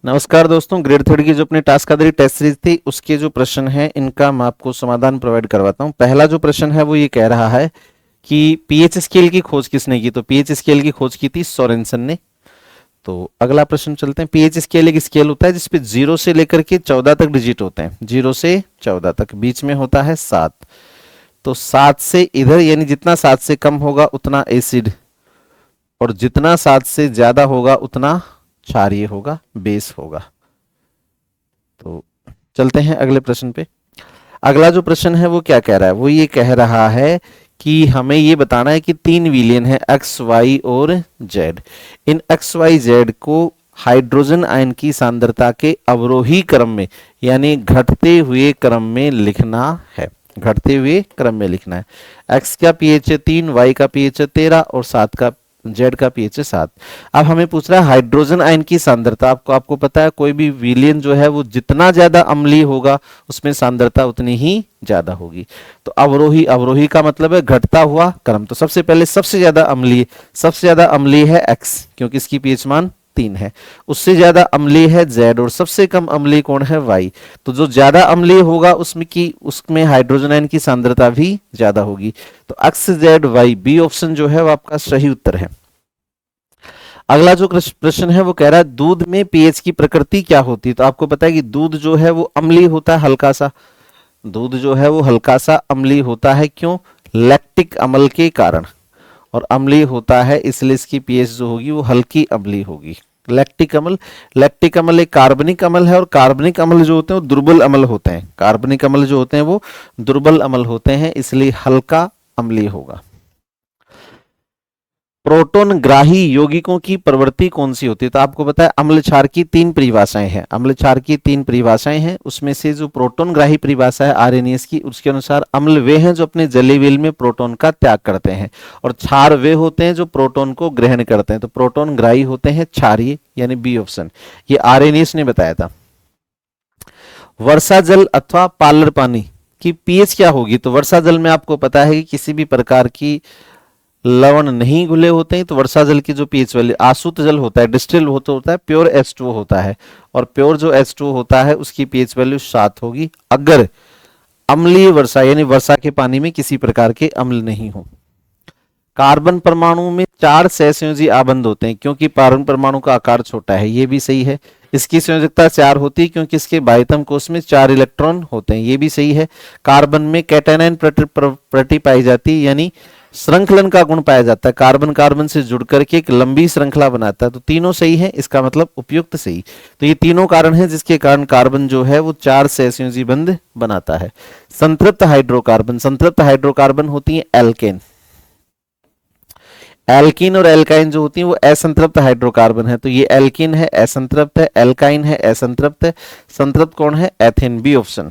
नमस्कार दोस्तों, grade third की जो अपनी टास्क आधारित टेस्ट सीरीज थी उसके जो प्रश्न हैं इनका मैं आपको समाधान प्रोवाइड करवाता हूं। पहला जो प्रश्न है वो ये कह रहा है कि पीएच स्केल की खोज किसने की। तो पीएच स्केल की खोज की थी सोरेनसन ने। तो अगला प्रश्न चलते हैं। पीएच स्केल एक स्केल होता है जिसपे 0 से लेकर के 14 तक डिजिट होते हैं। 0 से 14 तक, बीच में होता है 7। तो 7 से इधर यानी जितना 7 से कम होगा उतना एसिड, और जितना 7 से ज्यादा होगा उतना क्षारीय होगा, बेस होगा। तो चलते हैं अगले प्रश्न पे। अगला जो प्रश्न है वो क्या कह रहा है, वो ये कह रहा है कि हमें ये बताना है कि तीन विलयन है एक्स वाई और जेड। इन एक्स वाई जेड को हाइड्रोजन आयन की सांद्रता के अवरोही क्रम में यानी घटते हुए क्रम में लिखना है। घटते हुए क्रम में लिखना है। एक्स का पीएच है 3, वाई का पीएच है 13 और 7 का जेड का पीएच है 7। अब हमें पूछ रहा है हाइड्रोजन आयन की सांद्रता। आपको पता है कोई भी विलयन जो है वो जितना ज्यादा अम्लीय होगा उसमें सांद्रता उतनी ही ज्यादा होगी। तो अवरोही, अवरोही का मतलब है घटता हुआ क्रम। तो सबसे पहले सबसे ज्यादा अम्लीय है एक्स, क्योंकि इसकी पीएच मान 3 है। उससे ज्यादा अम्लीय है जेड और सबसे कम अम्लीय कौन है वाई। तो जो ज्यादा अम्लीय होगा उसमें हाइड्रोजन आयन की सांद्रता भी ज्यादा होगी। तो X Z Y, B option जो है वो आपका सही उत्तर है। अगला जो प्रश्न है वो कह रहा है दूध में पीएच की प्रकृति क्या होती है। तो आपको पता है कि दूध जो है वो अम्लीय होता है, हल्का सा। दूध जो है वो हल्का सा अम्लीय होता है, क्यों? लैक्टिक अम्ल के कारण। और अम्लीय होता है इसलिए इसकी पीएच जो होगी वो हल्की अम्लीय होगी। लैक्टिक अम्ल, लैक्टिक अम्ल एक कार्बनिक अम्ल है, और कार्बनिक अम्ल जो होते हैं वो दुर्बल अम्ल होते हैं। कार्बनिक अम्ल जो होते हैं वो दुर्बल अम्ल होते हैं, इसलिए हल्का अम्लीय होगा। प्रोटॉन ग्राही यौगिकों की प्रवृत्ति कौन सी होती है। तो आपको पता है अम्ल क्षार की तीन परिभाषाएं हैं। अम्ल क्षार की तीन परिभाषाएं हैं, उसमें से जो प्रोटॉन ग्राही परिभाषा है आरएनएस की, उसके अनुसार अम्ल वे हैं जो अपने जलीय में प्रोटॉन का त्याग करते हैं, और क्षार वे होते हैं जो प्रोटॉन को ग्रहण करते हैं। तो प्रोटॉन ग्राही होते हैं क्षारीय, यानी बी ऑप्शन। ये आरएनएस ने बताया था। वर्षा जल अथवा पालर पानी की पीएच क्या होगी। तो वर्षा जल में आपको पता है कि किसी भी प्रकार की लवण नहीं घुले होते हैं। तो वर्षा जल की जो पीएच वैल्यू, आसुत जल होता है, डिस्टिल होता है, प्योर H2O होता है, और प्योर जो H2O होता है उसकी पीएच वैल्यू 7 होगी अगर अम्लीय वर्षा यानी वर्षा के पानी में किसी प्रकार के अम्ल नहीं हो। कार्बन परमाणु में 4 सहसंयोजी आबंध होते हैं, क्योंकि कार्बन परमाणु का आकार छोटा है, ये भी सही है। इसकी संयोजकता 4 होती है क्योंकि इसके बाह्यतम कोष में 4 इलेक्ट्रॉन होते हैं, ये भी सही है। कार्बन में कैटायन प्रति पाई जाती है, यानी श्रृंखलन का गुण पाया जाता है। कार्बन कार्बन से जुड़ करके एक लंबी श्रृंखला बनाता है। तो तीनों सही है, इसका मतलब उपयुक्त सही। तो ये तीनों कारण हैं जिसके कारण कार्बन जो है वो 4 सहसंयोजी बंध बनाता है। संतृप्त हाइड्रोकार्बन, संतृप्त हाइड्रोकार्बन होती है एल्केन। एल्कीन और एल्काइन जो होती है वो असंतृप्त हाइड्रोकार्बन है। तो ये एल्कीन है, असंतृप्त है, एल्काइन है, असंतृप्त है। संतृप्त कौन है? Ethane, B option.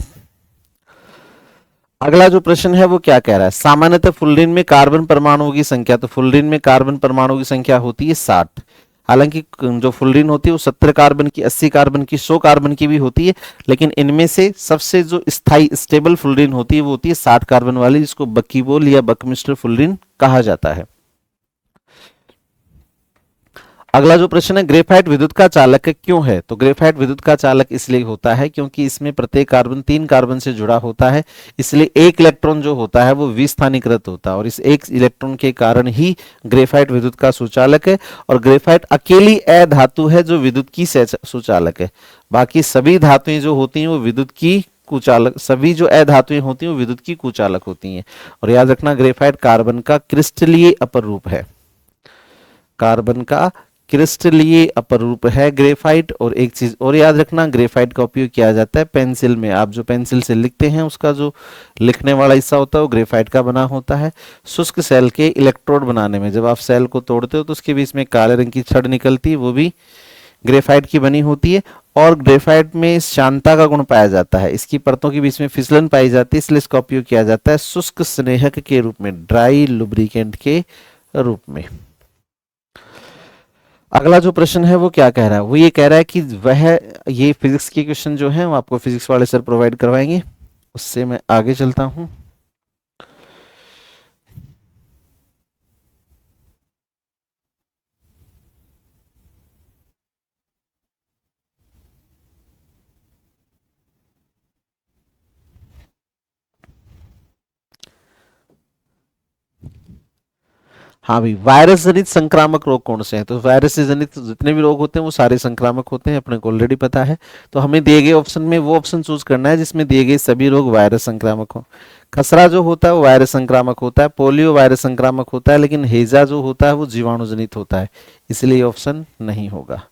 अगला जो प्रश्न है वो क्या कह रहा है, सामान्यतः फुलरिन में कार्बन परमाणुओं की संख्या। तो फुलरिन में कार्बन परमाणुओं की संख्या होती है 60। हालांकि जो फुलरिन होती है वो 70 कार्बन की, 80 कार्बन की, 100 कार्बन की भी होती है, लेकिन इनमें से सबसे जो स्थायी स्टेबल फुलरिन होती है वो होती है 60 कार्बन वाली, जिसको बकीबोल या बकमिस्टर फुलरिन कहा जाता है। अगला जो प्रश्न है, ग्रेफाइट विद्युत का चालक क्यों है। तो ग्रेफाइट विद्युत का चालक इसलिए होता है क्योंकि इसमें प्रत्येक कार्बन 3 कार्बन से जुड़ा होता है, इसलिए एक इलेक्ट्रॉन जो होता है वो विस्थानीकृत होता है, और इस एक इलेक्ट्रॉन के कारण ही ग्रेफाइट विद्युत का सुचालक है। और ग्रेफाइट अकेली अधातु है जो विद्युत की सुचालक है। बाकी सभी धातुएं जो होती हैं वो विद्युत की कुचालक, सभी जो अधातुएं होती हैं वो विद्युत की कुचालक होती हैं। और याद रखना ग्रेफाइट कार्बन का क्रिस्टलीय अपर रूप है। कार्बन का क्रिस्टलीय अपर रूप है ग्रेफाइट। और एक चीज और याद रखना, ग्रेफाइट का उपयोग किया जाता है पेंसिल में। आप जो पेंसिल से लिखते हैं उसका जो लिखने वाला हिस्सा होता है वो ग्रेफाइट का बना होता है। शुष्क सेल के इलेक्ट्रोड बनाने में जब आप सेल को तोड़ते हो तो उसके बीच में काले रंग की छड़ निकलती है, वो भी ग्रेफाइट की बनी होती है। और ग्रेफाइट में शांता का गुण पाया जाता है, इसकी परतों के बीच में फिसलन पाई जाती है, इसलिए इसका उपयोग किया जाता है शुष्क स्नेहक के रूप में, ड्राई लुब्रिकेंट के रूप में। अगला जो प्रश्न है वो क्या कह रहा है, वो ये कह रहा है कि वह, ये फिजिक्स के क्वेश्चन जो है वो आपको फिजिक्स वाले सर प्रोवाइड करवाएंगे। उससे मैं आगे चलता हूं। हाँ भाई, वायरस जनित संक्रामक रोग कौन से हैं? तो वायरस से जनित जितने भी रोग होते हैं वो सारे संक्रामक होते हैं, अपने को ऑलरेडी पता है। तो हमें दिए गए ऑप्शन में वो ऑप्शन चूज करना है जिसमें दिए गए सभी रोग वायरस संक्रामक हो। खसरा जो होता है वो वायरस संक्रामक होता है, पोलियो वायरस संक्रामक होता है, लेकिन हैजा जो होता है वो जीवाणु जनित होता है, इसलिए ऑप्शन नहीं होगा।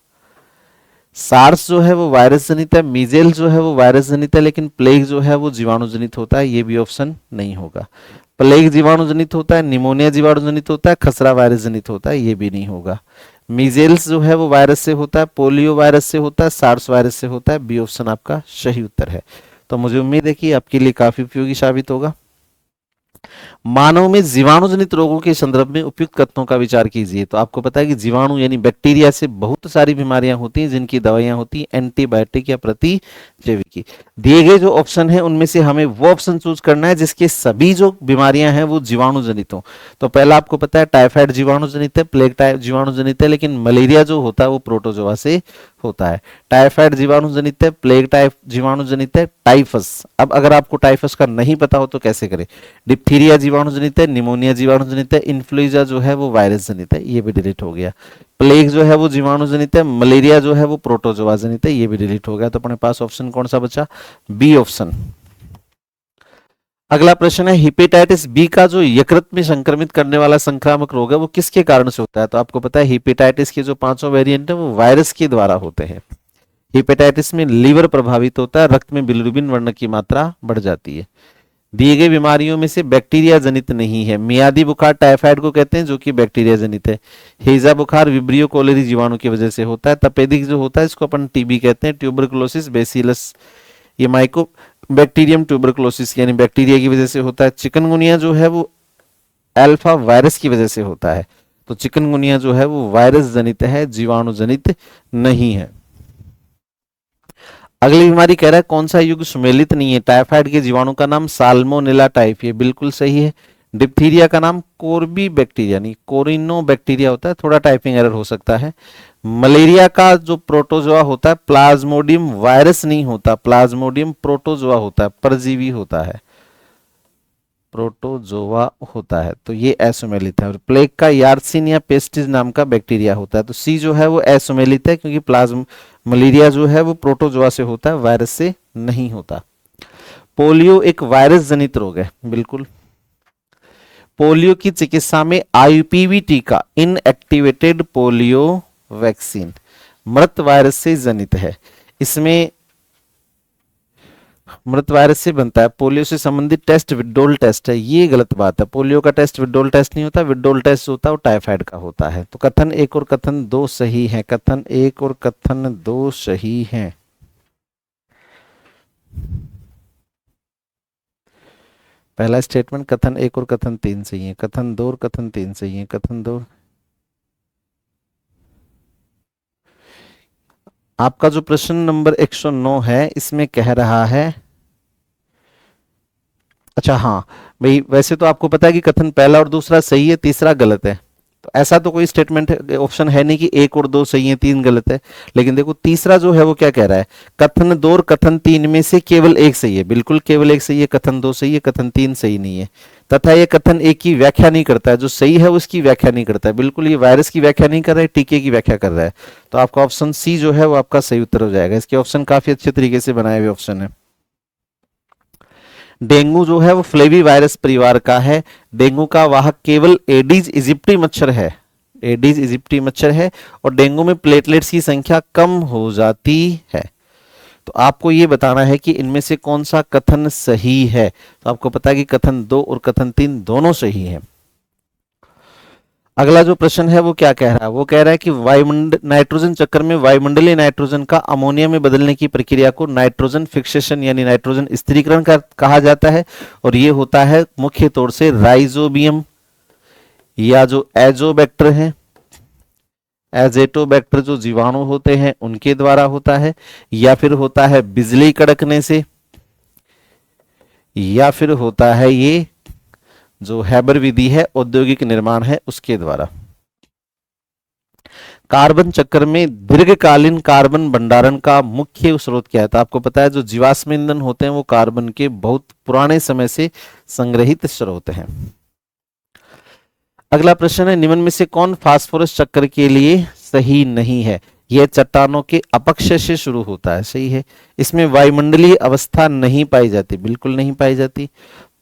सार्स जो है वो वायरस जनित है, मीजेल जो है वो वायरस जनित है, लेकिन प्लेग जो है वो जीवाणु जनित होता है, ये भी ऑप्शन नहीं होगा। प्लेग जीवाणु जनित होता है, निमोनिया जीवाणु जनित होता है, खसरा वायरस जनित होता है, ये भी नहीं होगा। मीजेल्स जो है वो वायरस से होता है, पोलियो वायरस से होता है, सार्स वायरस से होता है, बी ऑप्शन आपका सही उत्तर है। तो मुझे उम्मीद है कि आपके लिए काफी उपयोगी साबित होगा। मानव में जीवाणु जनित रोगों के संदर्भ में उपयुक्त कथनों का विचार कीजिए। तो आपको पता है कि जीवाणु यानी बैक्टीरिया से बहुत सारी बीमारियां होती हैं जिनकी दवाइयां होती हैं एंटीबायोटिक या प्रतिजैविकी। दिए गए जो ऑप्शन है उनमें से हमें वो ऑप्शन चूज करना है जिसके सभी जो बीमारियां हैं वो जीवाणु जनित हो। तो पहला आपको पता है टाइफाइड जीवाणु जनित है, प्लेग जीवाणु जनित है, लेकिन मलेरिया जो होता है वो प्रोटोजोआ से होता है। टाइफाइड जीवाणु जनित है, प्लेग जीवाणु जनित है, टाइफस। अब अगर आपको टाइफस का नहीं पता हो तो कैसे करें? डिप्थीरिया जीवाणु जनित है, निमोनिया जीवाणु जनित है, इन्फ्लुएंजा जो है वो वायरस जनित है, ये भी डिलीट हो गया। प्लेग जो है वो जीवाणु जनित है, मलेरिया जो है वो प्रोटोजोआ जनित है, ये भी डिलीट हो गया। तो अपने पास ऑप्शन कौन सा बचा? B option. अगला प्रश्न है हेपेटाइटिस बी का जो यकृत में संक्रमित करने वाला संक्रामक रोग है वो किसके कारण से होता है? तो आपको पता है हेपेटाइटिस के जो 5 वेरिएंट है वो वायरस के द्वारा होते हैं। हेपेटाइटिस में लीवर प्रभावित होता है, रक्त में बिलिरुबिन वर्ण की मात्रा बढ़ जाती है। दिए गए बीमारियों में से बैक्टीरिया जनित नहीं है। मियादी बुखार टाइफाइड को कहते हैं जो कि बैक्टीरिया जनित है। हैजा बुखार विब्रियो कोलेरी जीवाणु की वजह से होता है। तपेदिक जो होता है इसको अपन टीबी कहते हैं। ट्यूबरकुलोसिस बेसिलस ये माइको बैक्टीरियम ट्यूबरकुलोसिस यानी बैक्टीरिया की वजह से होता है। चिकनगुनिया जो है वो अल्फा वायरस की वजह से होता है। तो चिकनगुनिया जो है वो वायरस जनित है, जीवाणु जनित नहीं है। अगली बीमारी कह रहा है कौन सा युग सुमेलित नहीं है? टाइफाइड के जीवाणु का नाम साल्मोनेला टाइफ, ये बिल्कुल सही है। डिप्थीरिया का नाम कोर्बी बैक्टीरिया नहीं कोरिनो बैक्टीरिया होता है, थोड़ा टाइपिंग एरर हो सकता है। मलेरिया का जो प्रोटोजोआ होता है प्लाज्मोडियम वायरस नहीं होता, प्लाज्मोडियम प्रोटोजोआ होता है, परजीवी होता है, प्रोटोजोआ होता है, तो ये एसोमेलित है। और प्लेग का यार्सिन या पेस्टिस नाम का बैक्टीरिया होता है। तो सी जो है वो एसोमेलित है क्योंकि प्लाज्म मलेरिया जो है वो प्रोटोजोआ से होता है, वायरस से नहीं होता। पोलियो एक वायरस जनित रोग है, बिल्कुल। पोलियो की चिकित्सा में आईपीवी टीका इनएक्टिवेटेड पोलियो वैक्सीन मृत वायरस से जनित है। इसमें मृत वायरस से बनता है। पोलियो से संबंधित टेस्ट विड्डोल टेस्ट है, ये गलत बात है। पोलियो का टेस्ट विड्डोल टेस्ट नहीं होता, विड्डोल टेस्ट होता है वो टाइफाइड का होता है। तो कथन 1 और कथन 2 सही है, कथन 1 और कथन 2 सही हैं। पहला स्टेटमेंट कथन 1 और कथन 3 सही है, कथन 2 और कथन 3 सही है, कथन 2। आपका जो प्रश्न नंबर 109 है इसमें कह रहा है, अच्छा हाँ भाई, वैसे तो आपको पता है कि कथन पहला और दूसरा सही है, तीसरा गलत है। तो ऐसा तो कोई स्टेटमेंट ऑप्शन है नहीं कि 1 और 2 सही है 3 गलत है। लेकिन देखो तीसरा जो है वो क्या कह रहा है, कथन 2 और कथन 3 में से केवल एक सही है, बिल्कुल केवल एक सही है, कथन 2 सही है, कथन 3 सही नहीं है। तथा ये कथन एक की व्याख्या नहीं करता है, जो सही है उसकी व्याख्या नहीं करता है, बिल्कुल ये वायरस की व्याख्या नहीं कर रहा है, टीके की व्याख्या कर रहा है। तो आपका ऑप्शन सी जो है वो आपका सही उत्तर हो जाएगा। इसके ऑप्शन काफी अच्छे तरीके से बनाए हुए ऑप्शन है। डेंगू जो है वो फ्लेवी वायरस परिवार का है। डेंगू का वाहक केवल एडीज इजिप्टी मच्छर है, एडीज इजिप्टी मच्छर है, और डेंगू में प्लेटलेट्स की संख्या कम हो जाती है। तो आपको ये बताना है कि इनमें से कौन सा कथन सही है। तो आपको पता है कि कथन 2 और कथन 3 दोनों सही हैं। अगला जो प्रश्न है वो क्या कह रहा है, वो कह रहा है कि वायुमंडल नाइट्रोजन चक्र में वायुमंडलीय नाइट्रोजन का अमोनिया में बदलने की प्रक्रिया को नाइट्रोजन फिक्सेशन यानी नाइट्रोजन स्थिरीकरण का कहा जाता है। और ये होता है मुख्य तौर से राइजोबियम या जो एजोबैक्टर है, एजेटोबैक्टर जो जीवाणु होते हैं उनके द्वारा होता है, या फिर होता है बिजली कड़कने से, या फिर होता है ये जो हैबर विधि है औद्योगिक निर्माण है उसके द्वारा। कार्बन चक्र में दीर्घकालीन कार्बन भंडारण का मुख्य स्रोत क्या है? तो आपको पता है जो जीवाश्म ईंधन होते हैं वो कार्बन के बहुत पुराने समय से संग्रहित स्रोत हैं। अगला प्रश्न है, निम्न में से कौन फास्फोरस चक्र के लिए सही नहीं है? यह चट्टानों के अपक्ष से शुरू होता है, सही है। इसमें वायुमंडलीय अवस्था नहीं पाई जाती, बिल्कुल नहीं पाई जाती।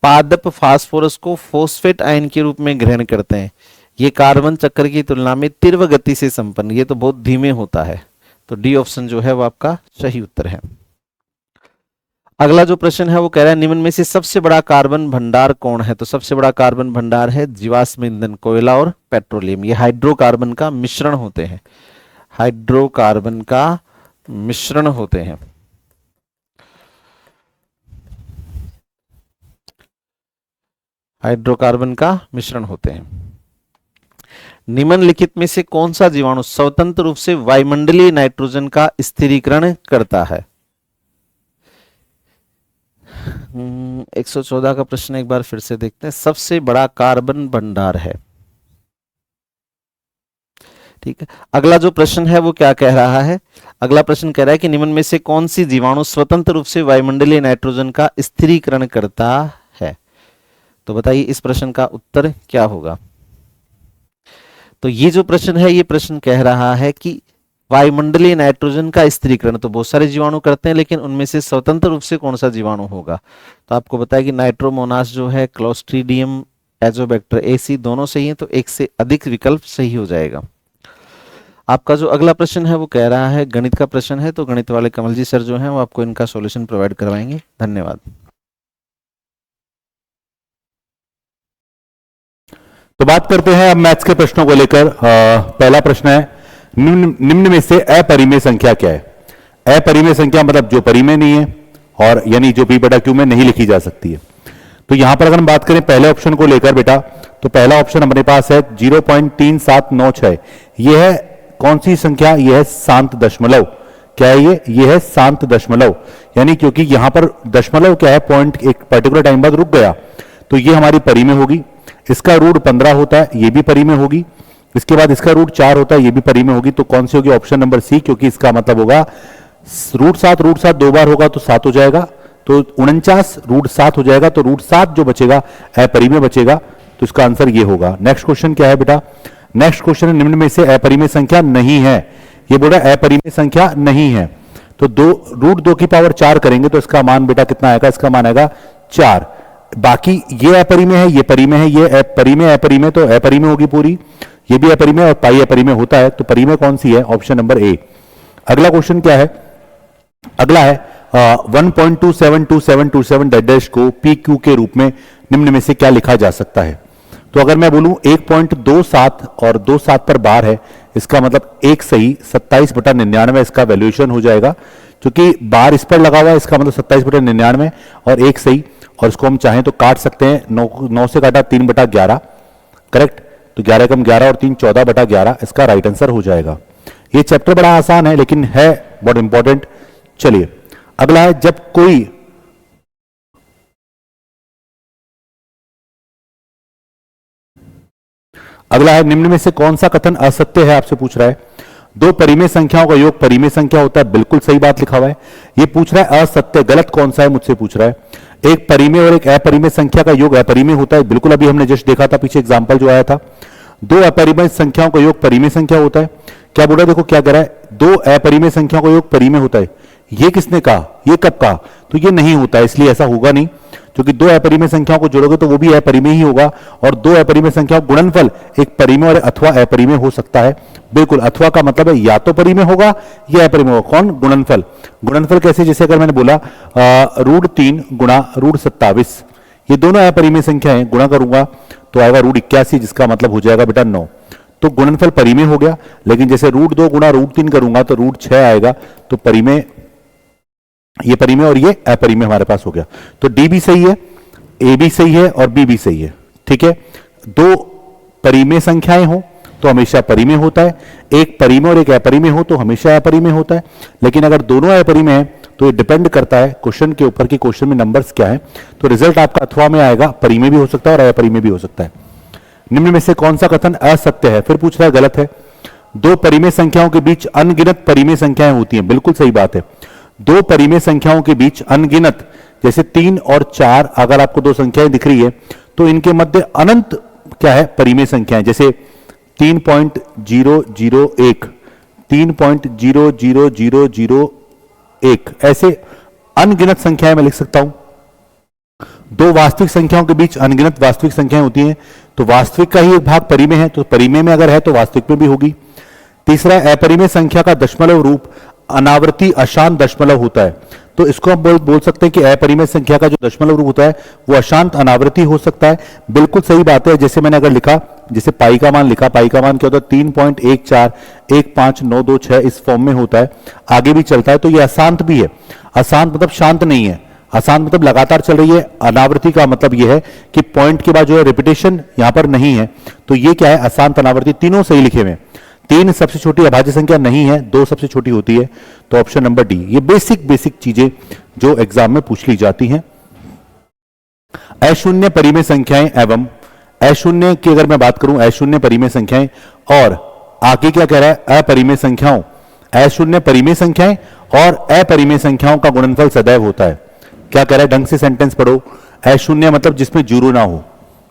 पादप फास्फोरस को फॉस्फेट आयन के रूप में ग्रहण करते हैं। ये कार्बन चक्र की तुलना में तीव्र गति से संपन्न, ये तो बहुत धीमे होता है। तो डी ऑप्शन जो है वो आपका सही उत्तर है। अगला जो प्रश्न है वो कह रहा है, निम्न में से सबसे बड़ा कार्बन भंडार कौन है? तो सबसे बड़ा कार्बन भंडार है जीवाश्म ईंधन, कोयला और पेट्रोलियम। ये हाइड्रोकार्बन का मिश्रण होते हैं, हाइड्रोकार्बन का मिश्रण होते हैं। हाइड्रोकार्बन का मिश्रण होते हैं। निम्नलिखित में से कौन सा जीवाणु स्वतंत्र रूप से वायुमंडलीय नाइट्रोजन का स्थिरीकरण करता है? 114 का प्रश्न एक बार फिर से देखते हैं। सबसे बड़ा कार्बन भंडार है, ठीक है। अगला जो प्रश्न है वो क्या कह रहा है? अगला प्रश्न कह रहा है कि निम्न में से कौन सी जीवाणु स्वतंत्र रूप से वायुमंडलीय नाइट्रोजन का स्थिरीकरण करता है? तो बताइए इस प्रश्न का उत्तर क्या होगा? तो ये जो प्रश्न है, ये प्रश्न कह रहा है कि वायुमंडलीय नाइट्रोजन का स्थिरीकरण तो बहुत सारे जीवाणु करते हैं, लेकिन उनमें से स्वतंत्र रूप से कौन सा जीवाणु होगा? तो आपको बताया कि नाइट्रोमोनास जो है, क्लोस्ट्रीडियम, एजोबैक्टर, एसी दोनों सही है, तो एक से अधिक विकल्प सही हो जाएगा। आपका जो अगला प्रश्न है वो कह रहा है, गणित का प्रश्न है, तो गणित वाले कमल जी सर जो हैं वो आपको इनका सॉल्यूशन प्रोवाइड करवाएंगे। धन्यवाद। तो बात करते हैं अब मैथ्स के प्रश्नों को लेकर। पहला प्रश्न है, निम्न में से अपरिमेय संख्या क्या है? अपरिमेय संख्या मतलब जो परिमेय नहीं है, और यानी जो p बटा q में नहीं लिखी जा सकती है। तो यहां पर अगर हम बात करें पहले ऑप्शन को लेकर बेटा, तो पहला ऑप्शन हमारे पास है 0.3796। यह है कौन सी संख्या? यह है शांत दशमलव। क्या है ये? यह है शांत दशमलव, यानी क्योंकि यहां पर दशमलव क्या है, पॉइंट एक पर्टिकुलर टाइम बाद रुक गया, तो ये हमारी परिमेय होगी। इसका रूट 15 होता है, ये भी परिमेय होगी। इसके बाद इसका रूट 4 होता है, ये भी परिमेय होगी। तो कौन सी होगी? ऑप्शन नंबर सी, क्योंकि इसका मतलब होगा रूट 7 दो बार होगा तो 7 हो जाएगा, तो 49 रूट 7 हो जाएगा, तो रूट 7 जो बचेगा अपरिमेय बचेगा, तो इसका आंसर ये होगा। नेक्स्ट क्वेश्चन क्या है बेटा? नेक्स्ट क्वेश्चन है, निम्न में से अपरिमेय संख्या नहीं है। ये बोल रहा है अपरिमेय संख्या नहीं है, तो रूट 2 की पावर 4 करेंगे तो इसका मान बेटा कितना आएगा? इसका मान आएगा 4। बाकी ये अपरिमेय है, ये परिमेय है, ये परिमेय अपरिमेय, तो अपरिमेय होगी पूरी, ये भी अपरिमेय और पाई अपरिमेय होता है, तो परिमेय कौन सी है? Option number A. अगला क्वेश्चन क्या है? अगला है 1.272727 डैश को पी क्यू के रूप में निम्न में से क्या लिखा जा सकता है? तो अगर मैं बोलूं 1.27 और 27 पर बार है, इसका मतलब एक सही 27/99 इसका वैल्यूएशन हो जाएगा, क्योंकि बार इस पर लगा हुआ है, इसका मतलब 27/99 और एक सही, और इसको हम चाहें तो काट सकते हैं। 9 से काटा 3/11, करेक्ट, तो 11 कम 11 और 3 14/11 इसका राइट आंसर हो जाएगा। ये चैप्टर बड़ा आसान है लेकिन है बहुत इंपॉर्टेंट। चलिए अगला है, जब कोई अगला है, निम्न में से कौन सा कथन असत्य है? आपसे पूछ रहा है। दो परिमेय संख्याओं का योग परिमेय संख्या होता है, बिल्कुल सही बात लिखा हुआ है। ये पूछ रहा है असत्य, गलत कौन सा है मुझसे पूछ रहा है। एक परिमेय और एक अपरिमेय संख्या का योग अपरिमेय होता है, बिल्कुल अभी हमने जस्ट देखा था, पीछे एग्जांपल जो आया था। दो अपरिमेय संख्याओं का योग परिमेय संख्या होता है। क्या बोल रहा है? देखो क्या कह रहा है, दो अपरिमेय संख्याओं का योग परिमेय होता है। ये किसने कहा? ये कब कहा? तो ये नहीं होता है, इसलिए ऐसा होगा नहीं, क्योंकि दो अपरिमेय संख्याओं को जोड़ोगे तो वो भी अपरिमेय ही होगा, और दो अपरिमेय संख्याओं का गुणनफल एक परिमेय और अथवा अपरिमेय हो सकता है। बिल्कुल, अथवा का मतलब है या तो परिमेय होगा या अपरिमेय होगा। कौन? गुणनफल। गुणनफल कैसे? जैसे अगर मैंने बोला √3 गुणा √27, ये दोनों अपरिमेय संख्या है, गुणा करूंगा तो आएगा √81, जिसका मतलब हो जाएगा बेटा 9। तो गुणनफल परिमेय हो गया। लेकिन जैसे √2 गुणा √3 करूंगा तो √6 आएगा, तो परिमेय, ये परिमेय और ये अपरिमेय हमारे पास हो गया। तो डी भी सही है, ए भी सही है और बी भी सही है। ठीक है, दो परिमेय संख्याएं हो तो हमेशा परिमेय होता है, एक परिमेय और एक अपरिमेय हो तो हमेशा अपरिमेय होता है। लेकिन अगर दोनों अपरिमेय है तो ये डिपेंड करता है क्वेश्चन के ऊपर कि क्वेश्चन में नंबर्स क्या है। तो रिजल्ट आपका अथवा में आएगा, परिमेय भी हो सकता है और अपरिमेय भी हो सकता है। निम्न में से कौन सा कथन असत्य है? फिर पूछ रहा है, गलत है। दो परिमेय संख्याओं के बीच अनगिनत परिमेय संख्याएं होती हैं, बिल्कुल सही बात है। दो परिमेय संख्याओं के बीच अनगिनत, जैसे 3 और 4, अगर आपको दो संख्याएं दिख रही है तो इनके मध्य अनंत क्या है, परिमेय संख्याएं, जैसे 3.001, 3.00001, ऐसे अनगिनत संख्याएं मैं लिख सकता हूं। दो वास्तविक संख्याओं के बीच अनगिनत वास्तविक संख्याएं होती हैं, तो वास्तविक का ही एक भाग परिमेय है, तो परिमेय में अगर है तो वास्तविक में भी होगी। तीसरा, अपरिमेय संख्या का दशमलव रूप अनावर्ती अशांत दशमलव होता है, तो इसको हम बोल सकते हैं कि अपरिमेय संख्या का जो दशमलव रूप होता है वो अशांत अनावर्ती हो सकता है। बिल्कुल सही बात है। जैसे मैंने अगर लिखा, जैसे पाई का मान लिखा, पाई का मान क्या होता है, 3.1415926 इस फॉर्म में होता है, आगे भी चलता है, तो ये अशांत भी है। अशांत मतलब शांत नहीं है, अशांत मतलब लगातार चल रही है। अनावर्ती का मतलब यह है कि पॉइंट के बाद जो है रिपीटेशन यहां पर नहीं है, तो ये क्या है, अशांत अनावर्ती। तीनों सही लिखे हुए। 3 सबसे छोटी अभाज्य संख्या नहीं है, 2 सबसे छोटी होती है, तो ऑप्शन नंबर डी। ये बेसिक चीजें जो एग्जाम में पूछ ली जाती हैं। अशून्य परिमेय संख्याएं एवं अशून्य की अगर मैं बात करूं, अशून्य परिमेय संख्याएं, और आगे क्या कह रहा है, अपरिमेय संख्याओं, अशून्य परिमेय संख्याएं और अपरिमेय संख्याओं का गुणनफल सदैव होता है। क्या कह रहा है, ढंग से सेंटेंस पढ़ो। अशून्य मतलब जिसमें जीरो ना हो,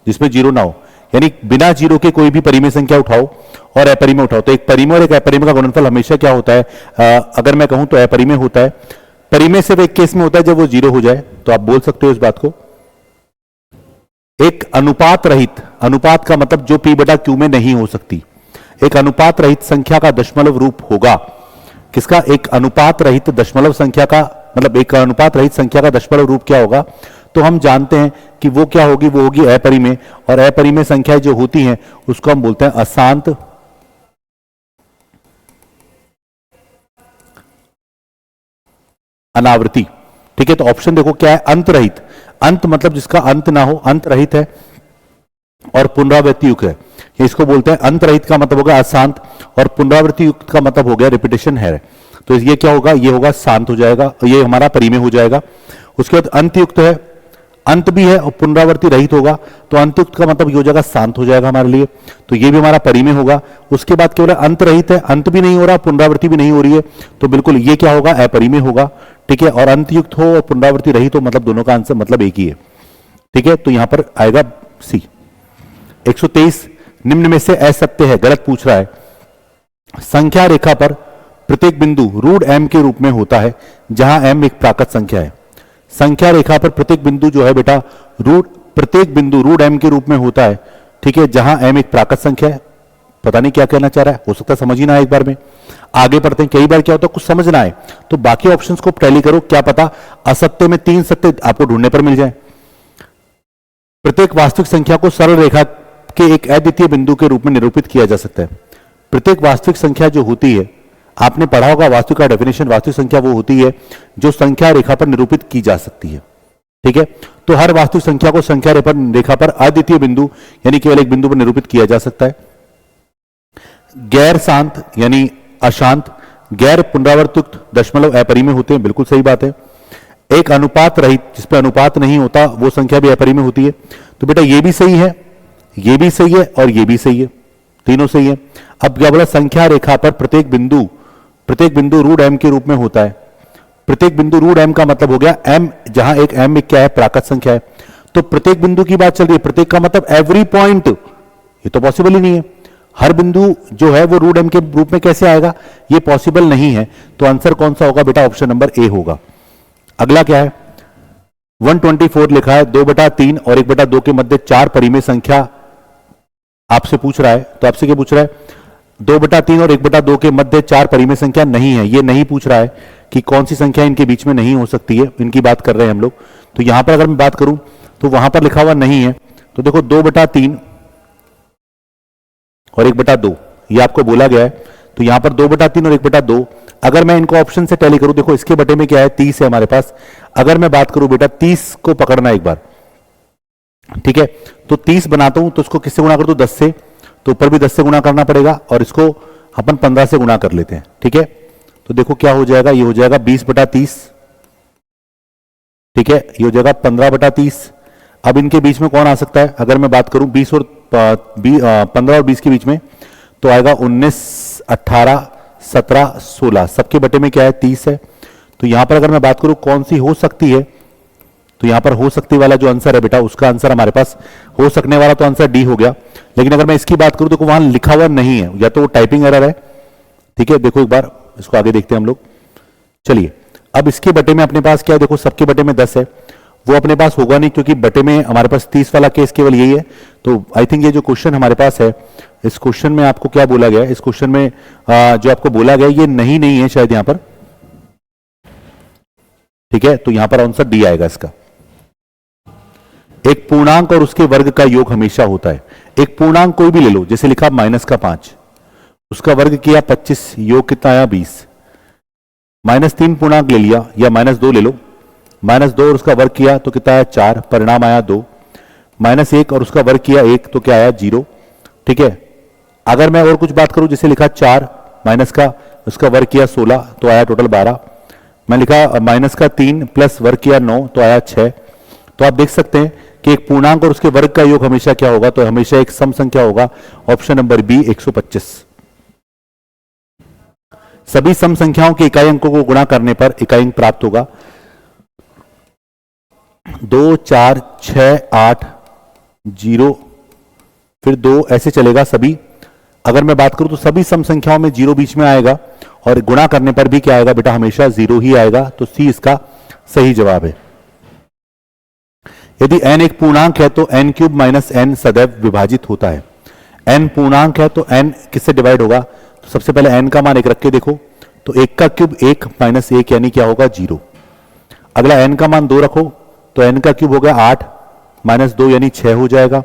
जिसमें जीरो ना हो, यानी बिना जीरो के कोई भी परिमेय संख्या उठाओ और अपरिमेय उठाओ, तो एक परिमेय और एक अपरिमेय का गुणनफल हमेशा क्या होता है, अगर मैं कहूं तो अपरिमेय होता है। परिमेय सिर्फ एक केस में होता है, जब वो जीरो हो जाए, तो आप बोल सकते हो इस बात को। एक अनुपात रहित, अनुपात का मतलब जो पी बटा क्यू में नहीं हो सकती, एक अनुपात रहित संख्या का दशमलव रूप होगा। किसका, एक अनुपात रहित दशमलव संख्या का मतलब एक अनुपात रहित संख्या का दशमलव रूप क्या होगा, तो हम जानते हैं कि वो क्या होगी, वो होगी अपरिमेय, और अपरिमेय संख्याएं जो होती हैं उसको हम बोलते हैं अशांत अनावर्ती। ठीक है, तो ऑप्शन देखो क्या है, अंत रहित। अंत मतलब जिसका अंत ना हो, अंत रहित है और पुनरावृत्ति युक्त है, इसको बोलते हैं। अंत रहित का मतलब होगा अशांत, और पुनरावृत्ति युक्त का मतलब हो गया रिपीटेशन है, तो ये क्या होगा, ये होगा शांत हो जाएगा, ये हमारा परिमेय हो जाएगा। उसके बाद अंत युक्त है, अंत भी है और पुनरावृत्ति रहित होगा, तो अंत युक्त का मतलब ये हो जाएगा शांत हो जाएगा हमारे लिए, तो ये भी हमारा परिमेय होगा। उसके बाद केवल अंत रहित है, अंत भी नहीं हो रहा, पुनरावृत्ति भी नहीं हो रही है, तो बिल्कुल ये क्या होगा, अपरिमेय होगा। ठीक है, और अंत युक्त हो और पुनरावृत्ति रहित हो, मतलब दोनों का आंसर मतलब एक ही है। ठीक है, तो यहां पर आएगा सी। 123, निम्न में से असत्य है, गलत पूछ रहा है। संख्या रेखा पर प्रत्येक बिंदु रूट एम के रूप में होता है, जहां एम एक प्राकृत संख्या है। संख्या रेखा पर प्रत्येक बिंदु जो है बेटा प्रत्येक बिंदु रूट एम के रूप में होता है, ठीक है, जहां एम एक प्राकृत संख्या है। पता नहीं क्या कहना चाह रहा है, हो सकता है समझ ही ना आए एक बार में। आगे पढ़ते हैं, कई बार क्या होता है कुछ समझ ना आए तो बाकी ऑप्शंस को टैली करो, क्या पता असत्य में 3 सत्य आपको ढूंढने पर मिल जाए। प्रत्येक वास्तविक संख्या को सरल रेखा के एक अद्वितीय बिंदु के रूप में निरूपित किया जा सकता है। प्रत्येक वास्तविक संख्या जो होती है, आपने पढ़ा होगा वास्तविक का डेफिनेशन, वास्तविक संख्या वो होती है जो संख्या रेखा पर निरूपित की जा सकती है। ठीक है, तो हर वास्तविक संख्या को संख्या रेखा पर अद्वितीय बिंदु यानी केवल एक बिंदु पर निरूपित किया जा सकता है। गैर शांत यानी अशांत, गैर पुनरावर्तयुक्त दशमलव अपरिमेय होते हैं, बिल्कुल सही बात है। एक अनुपात रहित, जिसपे अनुपात नहीं होता वो संख्या भी अपरिमेय होती है। तो बेटा ये भी सही है, ये भी सही है और ये भी सही है, तीनों सही है। अब क्या बोला, संख्या रेखा पर प्रत्येक बिंदु रूट एम के रूप में होता है। प्रत्येक बिंदु रूट एम का मतलब हो गया एम, जहां एक एम क्या है, प्राकृत संख्या है। तो प्रत्येक बिंदु की बात चल रही है, प्रत्येक का मतलब एवरी पॉइंट, ये तो पॉसिबल ही नहीं है। हर बिंदु जो है वो रूट एम के रूप में कैसे आएगा, ये पॉसिबल नहीं है। तो आंसर कौन सा होगा बेटा, ऑप्शन नंबर ए होगा। अगला क्या है, 124 लिखा है, 2/3 और 1/2 के मध्य 4 परिमेय संख्या आपसे पूछ रहा है। तो आपसे क्या पूछ रहा है, 2/3 और 1/2 के मध्य 4 परिमेय संख्या नहीं है। ये नहीं पूछ रहा है कि कौन सी संख्या इनके बीच में नहीं हो सकती है, इनकी बात कर रहे हैं हम लोग। तो यहां पर अगर मैं बात करूं तो वहां पर लिखा हुआ नहीं है, तो देखो 2/3 और 1/2 ये आपको बोला गया है। तो यहां पर 2/3 और 1/2, अगर मैं इनको ऑप्शन से टैली करूं, देखो इसके बटे में क्या है, 30 है हमारे पास। अगर मैं बात करूं बेटा 30 को पकड़ना एक बार, ठीक है, तो 30 बनाता हूं तो इसको किससे गुणा कर दूं, 10 से, तो ऊपर भी 10 से गुणा करना पड़ेगा और इसको अपन 15 से गुणा कर लेते हैं। ठीक है, तो देखो क्या हो जाएगा, ये हो जाएगा 20/30, ठीक है, ये हो जाएगा 15/30। अब इनके बीच में कौन आ सकता है, अगर मैं बात करूं 15 और 20 के बीच में, तो आएगा 19, 18, 17, 16, सबके बटे में क्या है, 30 है। तो यहां पर अगर मैं बात करूं कौन सी हो सकती है, तो यहां पर हो सकती वाला जो आंसर है बेटा, उसका आंसर हमारे पास हो सकने वाला तो आंसर डी हो गया। लेकिन अगर मैं इसकी बात करूं तो वहां लिखा हुआ नहीं है, या तो वो टाइपिंग एरर है। ठीक है, देखो एक बार इसको आगे देखते हैं हम लोग। चलिए, अब इसके बटे में अपने पास क्या है, देखो सबके बटे में 10 है, वो अपने पास होगा नहीं क्योंकि बटे में हमारे पास 30 वाला केस केवल यही है। तो आई थिंक ये जो क्वेश्चन हमारे पास है, इस क्वेश्चन में आपको क्या बोला गया है, इस क्वेश्चन में जो आपको बोला गया ये नहीं है शायद यहां पर। ठीक है, तो यहां पर आंसर डी आएगा इसका। एक पूर्णांक और उसके वर्ग का योग हमेशा होता है। एक पूर्णांक कोई भी ले लो, जैसे लिखा -5, उसका वर्ग किया 25, योग कितना आया 20। -3 पूर्णांक ले लिया, या -2 ले लो, -2 और उसका वर्ग किया तो कितना आया 4, परिणाम आया 2। -1 और उसका वर्ग किया 1 तो क्या आया 0। ठीक है, अगर मैं और कुछ बात करूं, जैसे लिखा 4 माइनस का उसका वर्ग किया 16 तो आया टोटल 12। मैं लिखा -3 प्लस वर्ग किया 9 तो आया 6। तो आप देख सकते हैं कि एक पूर्णांक और उसके वर्ग का योग हमेशा क्या होगा, तो हमेशा एक सम संख्या होगा। Option number B 125। सभी सम संख्याओं के इकाई अंकों को गुणा करने पर इकाई अंक प्राप्त होगा। 2, 4, 6, 8, 0, फिर 2 ऐसे चलेगा सभी। अगर मैं बात करूं तो सभी सम संख्याओं में 0 बीच में आएगा, और गुणा करने पर भी क्या आएगा बेटा, हमेशा 0 ही आएगा। तो सी इसका सही जवाब है। यदि n एक पूर्णांक है तो n³ - n सदैव विभाजित होता है। n पूर्णांक है तो n किससे डिवाइड होगा, तो सबसे पहले n का मान 1 रख के देखो, तो 1 का क्यूब 1 - 1 यानी क्या होगा 0। अगला n का मान 2 रखो, तो n का क्यूब हो गया 8 - 2 यानी 6 हो जाएगा।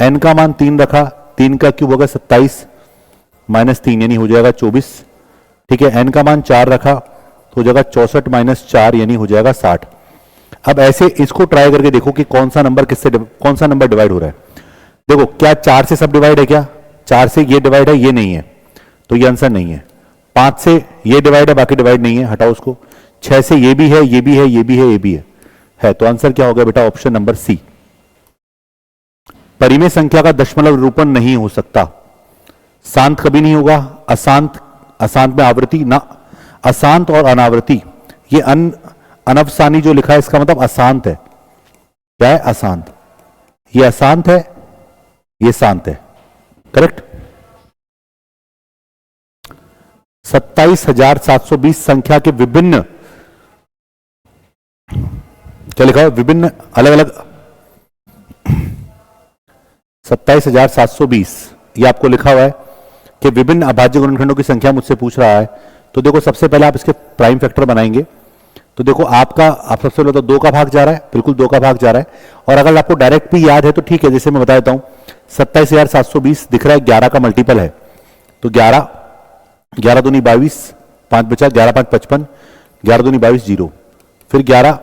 n का मान 3 रखा, 3 का क्यूब होगा 27 - 3 यानी हो जाएगा 24। ठीक है, n का मान 4 रखा तो हो जाएगा 64 - 4 यानी हो जाएगा 60। अब ऐसे इसको ट्राई करके देखो कि कौन सा नंबर डिवाइड हो रहा है। देखो, क्या 4 से सब डिवाइड है, क्या 4 से ये डिवाइड है, ये नहीं है, तो ये आंसर नहीं है। 5 से ये डिवाइड है, बाकी डिवाइड नहीं है, हटाओ उसको। 6 से ये भी है, ये भी है, ये भी है, ये भी है, तो आंसर क्या हो गया बेटा, ऑप्शन नंबर सी। परिमेय संख्या का दशमलव निरूपण नहीं हो सकता। शांत कभी नहीं होगा, अशांत में आवृत्ति ना, अशांत और अनावृत्ति, ये अनवसानी जो लिखा है इसका मतलब अशांत है। क्या है, अशांत। ये अशांत है, ये शांत है, करेक्ट। 27,720 संख्या के विभिन्न, क्या लिखा है, विभिन्न अलग अलग 27,720, ये आपको लिखा हुआ है कि विभिन्न अभाज्य गुणनखंडों की संख्या मुझसे पूछ रहा है। तो देखो, सबसे पहले आप इसके प्राइम फैक्टर बनाएंगे। तो देखो, आप सबसे पहले तो 2 का भाग जा रहा है, बिल्कुल 2 का भाग जा रहा है। और अगर आपको डायरेक्ट भी याद है तो ठीक है, जैसे मैं बता देता हूं, 27,720 दिख रहा है, 11 का मल्टीपल है, तो 11 दूनी 22, 5 बचा, 11 5 55, 11 दूनी 22 0, फिर 11,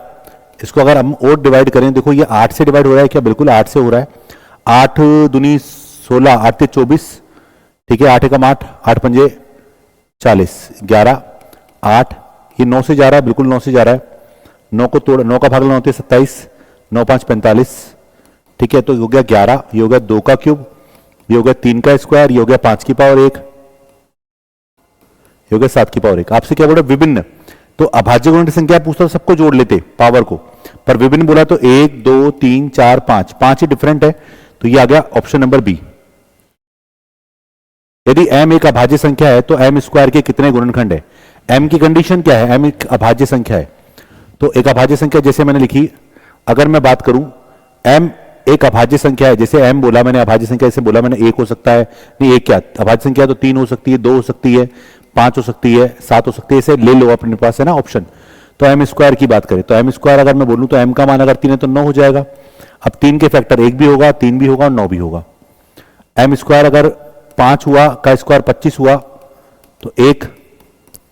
इसको अगर हम और डिवाइड करें, देखो ये 8 से डिवाइड हो रहा है क्या, बिल्कुल 8 से हो रहा है। 8 दूनी 16, 8 ते 24, ठीक है, 8 एकम 8, 8 पंजे 40, 11 8, ये 9 से जा रहा है, बिल्कुल 9 से जा रहा है। 9 को तोड़, 9 का भाग 9 होते 27, 9 5 45, ठीक है, तो हो गया 11, ये हो गया 2 का क्यूब, ये हो गया 3 का स्क्वायर, ये हो गया 5 की पावर 1, ये हो गया 7 की पावर 1। आपसे क्या बोला, विभिन्न, तो अभाज्य गुणन की संख्या पूछता तो सबको जोड़ लेते पावर को, पर विभिन्न बोला तो 1 2 3 4 5, 5 ही डिफरेंट है, तो ये आ गया ऑप्शन नंबर बी। यदि m एक अभाज्य संख्या है तो m स्क्वायर के कितने गुणनखंड है। m की कंडीशन क्या है, m एक अभाज्य संख्या है, तो एक अभाज्य संख्या जैसे मैंने लिखी, अगर मैं बात करूं m एक अभाज्य संख्या है, जैसे m बोला मैंने अभाज्य संख्या, जैसे बोला मैंने 1 हो सकता है, नहीं 1 क्या अभाज्य संख्या, तो 3 हो सकती है, 2 हो सकती है, 5 हो सकती है, 7 हो सकती है, इसे ले लो अपने पास है ना ऑप्शन। तो m स्क्वायर की बात करें तो m स्क्वायर अगर मैं बोलूं तो m का मान अगर 3 है तो 9 हो जाएगा। अब 3 के फैक्टर 1 भी होगा, 3 भी होगा और 9 भी होगा। m स्क्वायर अगर 5 हुआ का स्क्वायर 25 हुआ, तो 1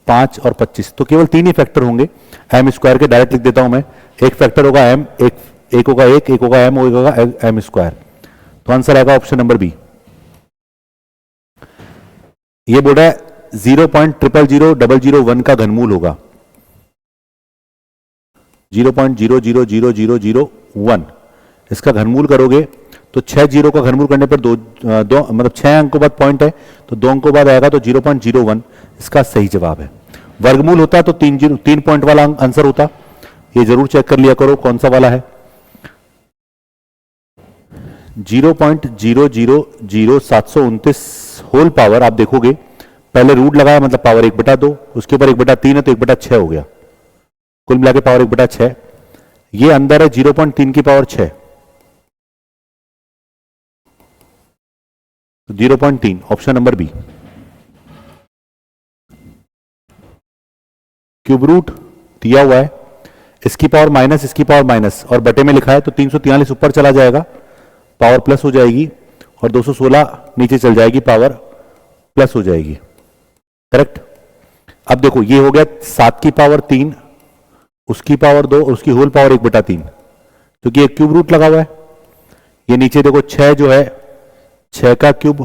5 और 25, तो केवल 3 ही फैक्टर होंगे m स्क्वायर के। डायरेक्ट लिख देता हूं मैं, एक फैक्टर होगा m, एक होगा 1, एक होगा m, एक होगा m स्क्वायर, तो आंसर आएगा ऑप्शन नंबर बी। ये बोल रहा है 0.000001 का घनमूल होगा, 0.000001, इसका घनमूल करोगे तो 6 जीरो का घनमूल करने पर दो मतलब 6 अंकों बाद पॉइंट है, तो 2 अंकों बाद आएगा, तो 0.01 इसका सही जवाब है। वर्गमूल होता तो 3 पॉइंट वाला आंसर होता, ये जरूर चेक कर लिया करो कौन सा वाला है। 0.000729 होल पावर आप देखोगे, पहले रूट लगाया मतलब पावर 1/2, उसके ऊपर 1/3 है तो 1/6 हो गया, कुल मिला के पावर 1/6। ये अंदर है 0.3 की power 6, 0.3 option number B. Cube root दिया हुआ है, इसकी पावर माइनस इसकी पावर माइनस और बटे में लिखा है तो 343 ऊपर चला जाएगा, पावर प्लस हो जाएगी, और 216 नीचे चल जाएगी, पावर प्लस हो जाएगी। करेक्ट। अब देखो ये हो गया 7 की पावर 3, उसकी पावर 2 और उसकी होल पावर 1/3, क्योंकि एक क्यूब रूट लगा हुआ है। ये नीचे देखो 6 जो है, 6 का क्यूब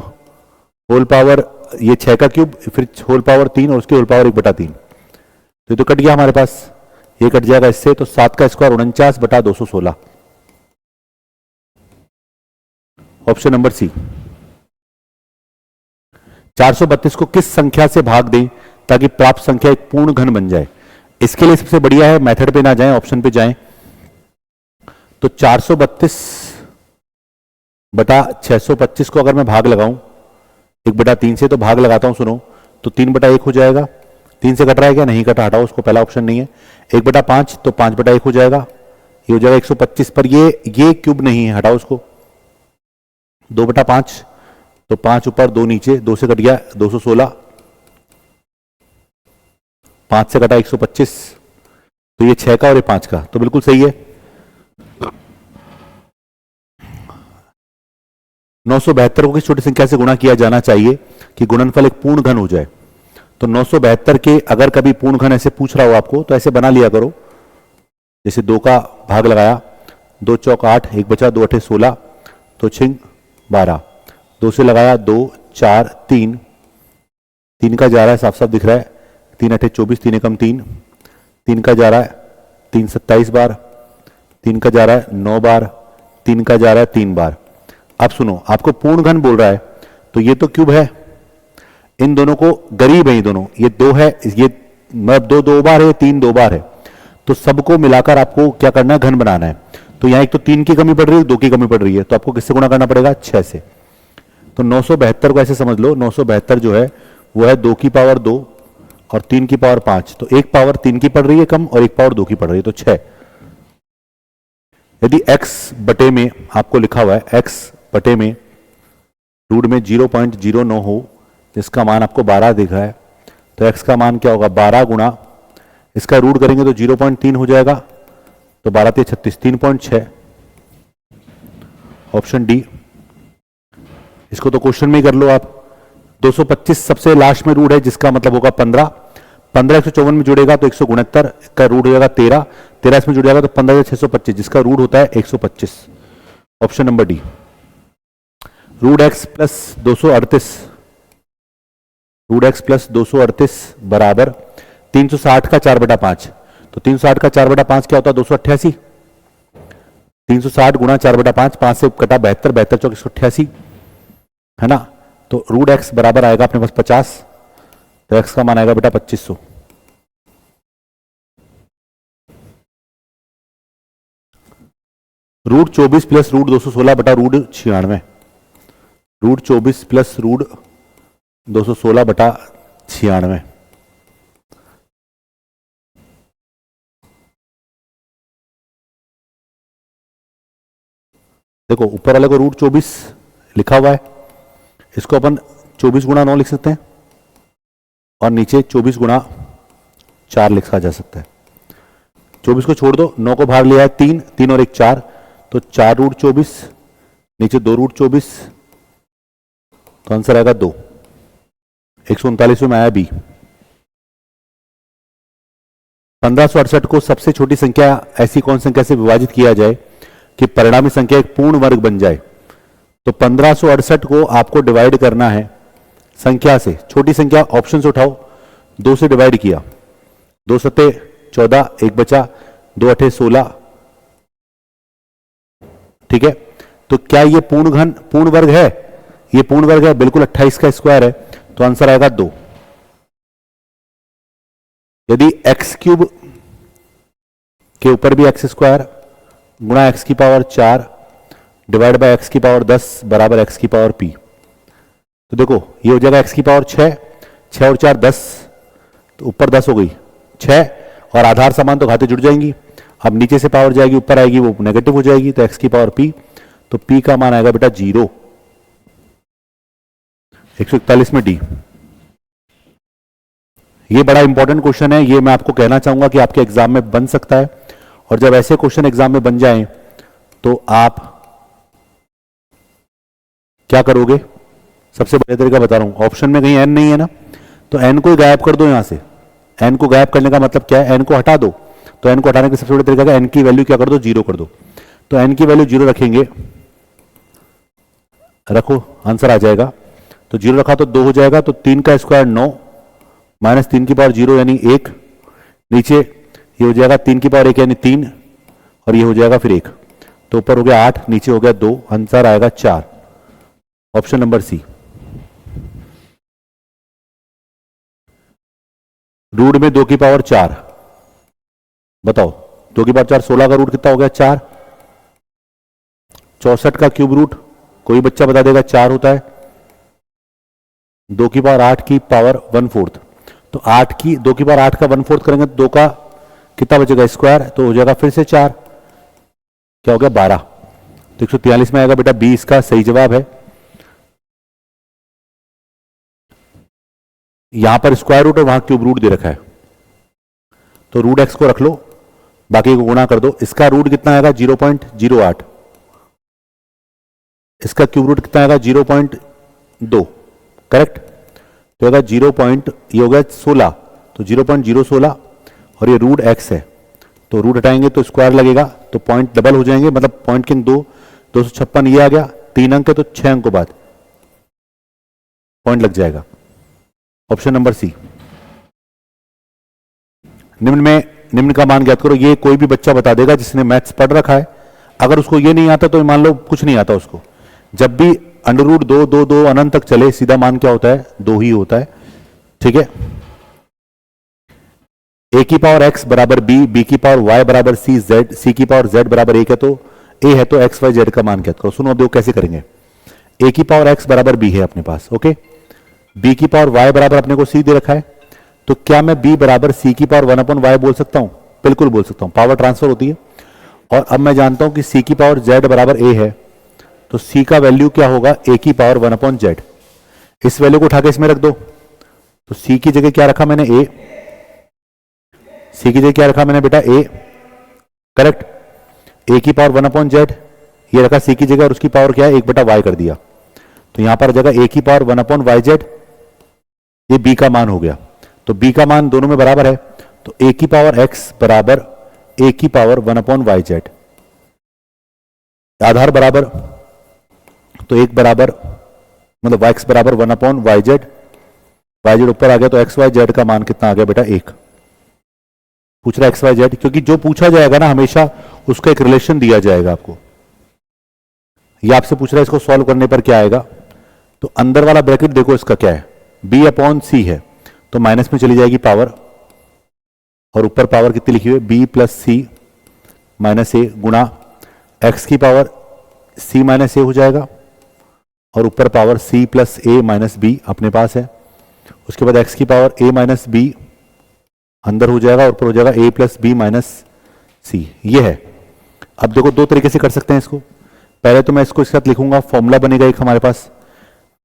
होल पावर, ये 6 का क्यूब फिर होल पावर 3 और उसकी होल पावर 1/3, तो ये तो कट गया हमारे पास, ये कट जाएगा इससे, तो 7 का स्क्वायर 49/216, ऑप्शन नंबर सी। 432 को किस संख्या से भाग दें ताकि प्राप्त संख्या एक पूर्ण घन बन जाए? इसके लिए सबसे बढ़िया है मेथड पे ना जाएं, ऑप्शन पे जाएं। तो 432/625 को अगर मैं भाग लगाऊं 1/3 से, तो भाग लगाता हूं, सुनो, तो 3/1 हो जाएगा। 3 से कट रहा है क्या? नहीं कटा, हटाओ उसको, पहला ऑप्शन नहीं है। 1/5 तो 5/1 हो जाएगा, ये हो जाएगा 125, पर ये क्यूब नहीं है, हटाओ उसको। 2/5 तो 5 ऊपर 2 नीचे, 2 से कट गया 216, 5 से कटा 125, तो ये 6 का और ये 5 का, तो बिल्कुल सही है। 972 को किस छोटी संख्या से गुणा किया जाना चाहिए कि गुणनफल एक पूर्ण घन हो जाए? तो 972 के अगर कभी पूर्ण घन ऐसे पूछ रहा हो आपको, तो ऐसे बना लिया करो, जैसे 2 का भाग लगाया, 2 चौक 8, 1 बचा, 2 अठे 16, तो 6 12, 2 से लगाया 2 4 3, 3 का जा रहा है, साफ साफ दिख रहा है, 3 अठे 24, 3 एकम 3, 3 का जा रहा है 3 27 बार, 3 का जा रहा है 9 बार, 3 का जा रहा है 3 बार। अब सुनो, आपको पूर्ण घन बोल रहा है, तो ये तो क्यूब है, इन दोनों को गरीब है, ये दोनों, ये 2 है, ये मतलब 2 बार है, 3 2 बार है, तो सबको मिलाकर आपको क्या करना है? घन बनाना है। तो यहां एक तो 3 की कमी पड़ रही है, 2 की कमी पड़ रही है, तो आपको किससे गुणा करना पड़ेगा? 6 से। तो 972 को ऐसे समझ लो, 972 जो है वो है 2 की पावर 2 और 3 की पावर 5, तो एक पावर 3 की पड़ रही है कम और एक पावर 2 की पड़ रही है, तो 6। यदि x बटे में आपको लिखा हुआ है, x बटे में रूट में 0.09 हो, जिसका मान आपको 12 दिख रहा है, तो x का मान क्या होगा? 12 गुणा इसका रूट करेंगे तो 0.3 हो जाएगा, तो 12 3 36, 3.6, ऑप्शन डी। इसको तो क्वेश्चन में ही कर लो आप। 225 सबसे लास्ट में रूट है, जिसका मतलब होगा 15, 15 154 में जुड़ेगा तो 169 का रूट हो जाएगा 13, 13 इसमें जुड़ जाएगा तो 15 625, जिसका रूट होता है 125, option number D. Root X plus 238, root X plus 238 बराबर 360 का 4/5, तो 360 का 4/5 क्या होता है? 288, 360 गुणा 4/5, 5 से कटा 72, 72 चौक 188, है ना? तो रूट एक्स बराबर आएगा अपने पास 50, तो एक्स का मान आएगा बेटा 2500। रूट 24 प्लस रूट 216 बटा रूट 96, रूट 24 प्लस रूट 216 बटा 96, देखो ऊपर वाले को रूट 24 लिखा हुआ है, इसको अपन 24 गुणा 9 लिख सकते हैं और नीचे 24 गुणा 4 लिखा जा सकता है। 24 को छोड़ दो, 9 को बाहर लिया है 3, 3 और 1 4, तो 4 रूट 24, नीचे 2 रूट 24, तो आंसर आएगा 2। 139 में आया बी। 1568 को सबसे छोटी संख्या ऐसी कौन संख्या से विभाजित किया जाए कि परिणामी संख्या एक पूर्ण वर्ग बन जाए? तो 1568 को आपको डिवाइड करना है संख्या से, छोटी संख्या ऑप्शन से उठाओ, 2 से डिवाइड किया, 2 सत्ते 14, 1 बचा, 2 अठे 16, ठीक है? तो क्या ये पूर्ण वर्ग है? ये पूर्ण वर्ग है, बिल्कुल 28 का स्क्वायर है, तो आंसर आएगा 2। यदि एक्स क्यूब के ऊपर भी एक्स स्क्वायर गुणा एक्स की पावर 4 डिवाइड बाय एक्स की पावर 10 बराबर एक्स की पावर p। तो देखो ये हो जाएगा एक्स की पावर 6, 6 और 4 10, तो ऊपर 10 हो गई 6, और आधार समान तो घातें जुड़ जाएंगी। अब नीचे से पावर जाएगी ऊपर आएगी, वो नेगेटिव हो जाएगी, तो एक्स की पावर p, तो p का मान आएगा बेटा 0। 141 में डी। ये बड़ा इंपॉर्टेंट क्वेश्चन है, ये मैं आपको कहना चाहूंगा कि आपके एग्जाम में बन सकता है, और जब ऐसे क्वेश्चन एग्जाम में बन जाएं तो आप क्या करोगे? सबसे बढ़िया तरीका बता रहा हूं, ऑप्शन में कहीं n नहीं है ना, तो n को ही गायब कर दो। यहां से n को गायब करने का मतलब क्या है? n को हटा दो। तो n को हटाने का सबसे बड़ा तरीका है n की वैल्यू क्या कर दो? 0 कर दो। तो n की वैल्यू 0 रखेंगे, रखो, आंसर आ जाएगा। तो 0 रखा तो 2 हो जाएगा, तो 3 का स्क्वायर 9 माइनस 3 की पावर 0 यानी 1, नीचे ये हो जाएगा 3 की पावर 1 यानी 3, और ये हो जाएगा फिर 1, तो ऊपर हो गया 8, नीचे हो गया 2, आंसर आएगा 4, ऑप्शन नंबर सी। रूट में 2 की पावर 4, बताओ 2 की पावर 4, 16 का रूट कितना हो गया? 4। 64 का क्यूब रूट कोई बच्चा बता देगा 4 होता है। 2 की पावर 8 की पावर 1/4, तो 2 की पावर 8 का 1/4 करेंगे तो 2 का कितना बचेगा? स्क्वायर, तो हो जाएगा फिर से 4, क्या हो गया? 12। तो 143 में आएगा बेटा बी इसका सही जवाब है। यहां पर स्क्वायर रूट और वहां क्यूब रूट दे रखा है, तो रूट एक्स को रख लो, बाकी को गुणा कर दो। इसका रूट कितना आएगा? 0.08, इसका क्यूब रूट कितना आएगा? 0.2, करेक्ट। तो आएगा 0. ये हो गया 16, तो 0.016, और ये रूट एक्स है, तो रूट हटाएंगे तो स्क्वायर लगेगा, तो पॉइंट डबल हो जाएंगे, मतलब पॉइंट किंग 2, 256 ये आ गया, 3 अंक है तो 6 अंकों बाद पॉइंट लग जाएगा, ऑप्शन नंबर सी। निम्न का मान ज्ञात करो। ये कोई भी बच्चा बता देगा जिसने मैथ्स पढ़ रखा है। अगर उसको ये नहीं आता तो मान लो कुछ नहीं आता उसको, जब भी अंडर रूट 2 2 2 अनंत तक चले, सीधा मान क्या होता है? 2 ही होता है, ठीक है। a की पावर x बराबर b, b की पावर y बराबर c, c की पावर z बराबर 1 है, तो a है तो x y z का मान ज्ञात करो। सुनो अब देखो कैसे करेंगे। a की पावर x बराबर b है अपने पास, ओके। b की पावर y बराबर अपने को c दे रखा है, तो क्या मैं b बराबर c की पावर 1/y बोल सकता हूं? बिल्कुल बोल सकता हूं, पावर ट्रांसफर होती है। और अब मैं जानता हूं कि c की पावर z बराबर a है, तो c का वैल्यू क्या होगा? a की पावर 1/z। इस वैल्यू को उठा के इसमें रख दो, तो c की जगह क्या रखा मैंने? a। c की जगह क्या रखा मैंने बेटा? a, correct. a की पावर 1/z ये रखा c की जगह, और उसकी पावर क्या है? 1/y कर दिया, तो यहां पर जगह a की पावर 1/yz, ये b का मान हो गया। तो b का मान दोनों में बराबर है, तो a की पावर x बराबर a की पावर 1/yz, आधार बराबर, तो एक बराबर मतलब x बराबर 1/yz, yz ऊपर आ गया, तो x y z का मान कितना आ गया बेटा? 1। पूछ रहा है x y z, क्योंकि जो पूछा जाएगा ना हमेशा उसका एक रिलेशन दिया जाएगा आपको। ये आपसे पूछ रहा है इसको सॉल्व करने पर क्या आएगा, तो अंदर वाला ब्रैकेट देखो इसका क्या है? b/c है, तो माइनस में चली जाएगी पावर, और ऊपर पावर कितनी लिखी हुई है? b plus c minus a गुणा x की पावर c माइनस a हो जाएगा, और ऊपर power c plus a minus b अपने पास है। उसके बाद x की पावर a माइनस b अंदर हो जाएगा, और ऊपर हो जाएगा a plus b minus c, ये है। अब देखो दो तरीके से कर सकते हैं इसको। पहले तो मैं इसको इसके साथ लिखूंगा, फॉर्मूला बनेगा एक हमारे पास,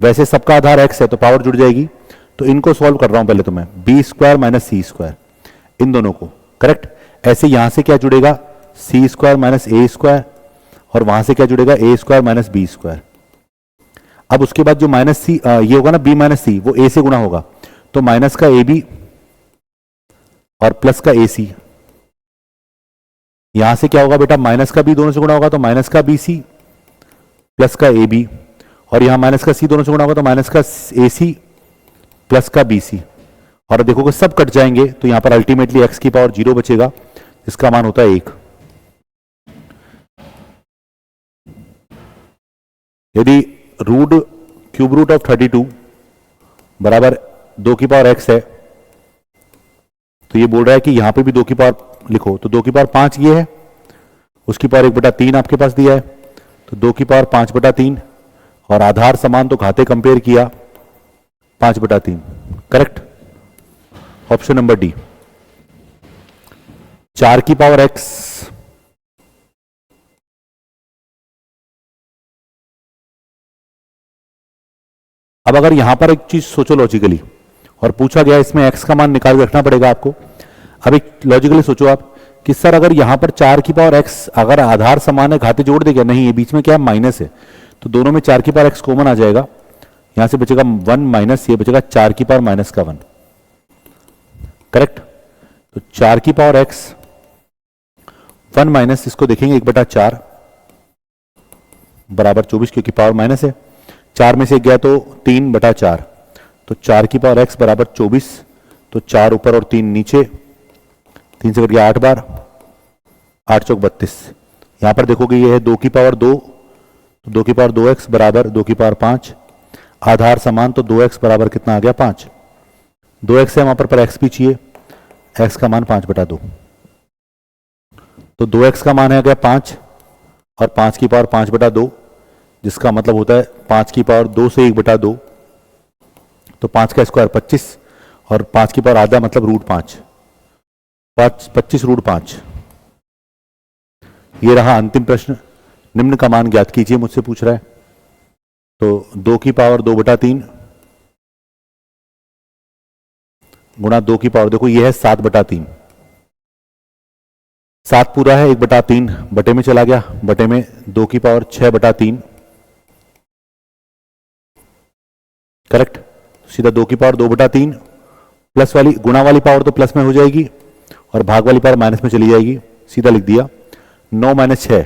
वैसे सबका आधार x है तो पावर जुड़ जाएगी, तो इनको सॉल्व कर रहा हूं पहले तो मैं, b square minus c square, इन दोनों को, करेक्ट। ऐसे यहां से क्या जुड़ेगा? c square minus a square, और वहां से क्या जुड़ेगा? a square minus b square. अब उसके बाद जो माइनस c ये होगा ना, b माइनस c, वो a से गुणा होगा, तो माइनस का ab और प्लस का ac। यहां से क्या होगा बेटा? माइनस का b दोनों से गुणा होगा, तो माइनस का bc प्लस का ab, और यहां माइनस का c दोनों से गुणा होगा, तो माइनस का ac प्लस का bc। और देखोगे सब कट जाएंगे, तो यहां पर अल्टीमेटली x की पावर 0 बचेगा, जिसका मान होता है 1। यदि रूट क्यूब रूट ऑफ 32 बराबर 2 की पावर x है, तो ये बोल रहा है कि यहां पे भी 2 की पावर लिखो, तो 2 की पावर 5 ये है, उसकी पावर 1/3 आपके पास दिया है, तो 2 की पावर 5/3 और आधार समान तो घाते कंपेयर किया 5/3। Correct, option number D. 4 की पावर x, अब अगर यहां पर एक चीज सोचो लॉजिकली, और पूछा गया इसमें x का मान निकाल के रखना पड़ेगा आपको। अब एक लॉजिकली सोचो आप कि सर अगर यहां पर 4 की पावर x अगर आधार समान है घाते जोड़ देगा, नहीं, ये बीच में क्या है, माइनस है, तो दोनों में 4 की पावर x कॉमन आ जाएगा, यहां से बचेगा 1 माइनस, ये बचेगा 4 की पावर माइनस का 1। करेक्ट, तो 4 की पावर x 1 माइनस, इसको देखेंगे 1/4 बराबर 24, क्योंकि पावर माइनस है, 4 में से 1 गया तो 3/4, तो 4 की पावर x बराबर 24, तो 4 ऊपर और 3 नीचे, 3 से कट गया 8 बार, 8 चौक 32। यहां पर देखोगे ये है 2 की पावर 2, तो 2 की पावर 2x बराबर 2 की पावर 5, आधार समान तो 2x बराबर कितना आ गया 5, 2x है वहां पर x भी चाहिए, x का मान 5/2, तो 2x का मान है गया 5 और 5 की पावर 5/2, जिसका मतलब होता है 5 की पावर 2 से 1/2, तो 5 का स्क्वायर 25 और 5 की पावर आधा मतलब √5, 25 √5। ये रहा अंतिम प्रश्न। निम्न का मान ज्ञात कीजिए, मुझसे पूछ रहा है। तो 2 की पावर 2/3 गुणा 2 की पावर, देखो ये है 7/3, 7 पूरा है, 1/3 बटे में चला गया, बटे में 2 की पावर 6/3। करेक्ट, सीधा 2 की पावर 2/3 प्लस वाली गुणा वाली पावर तो प्लस में हो जाएगी और भाग वाली पावर माइनस में चली जाएगी, सीधा लिख दिया 9 - 6,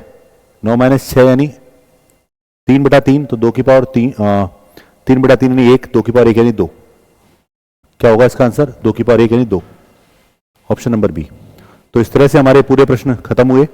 9 - 6 यानी 3/3, तो 2 की पावर 3/3 यानी 1, 2 की पावर 1 यानी 2। क्या होगा इसका आंसर? 2 की पावर 1 यानी 2, ऑप्शन नंबर बी। तो इस तरह से हमारे पूरे प्रश्न खत्म हुए।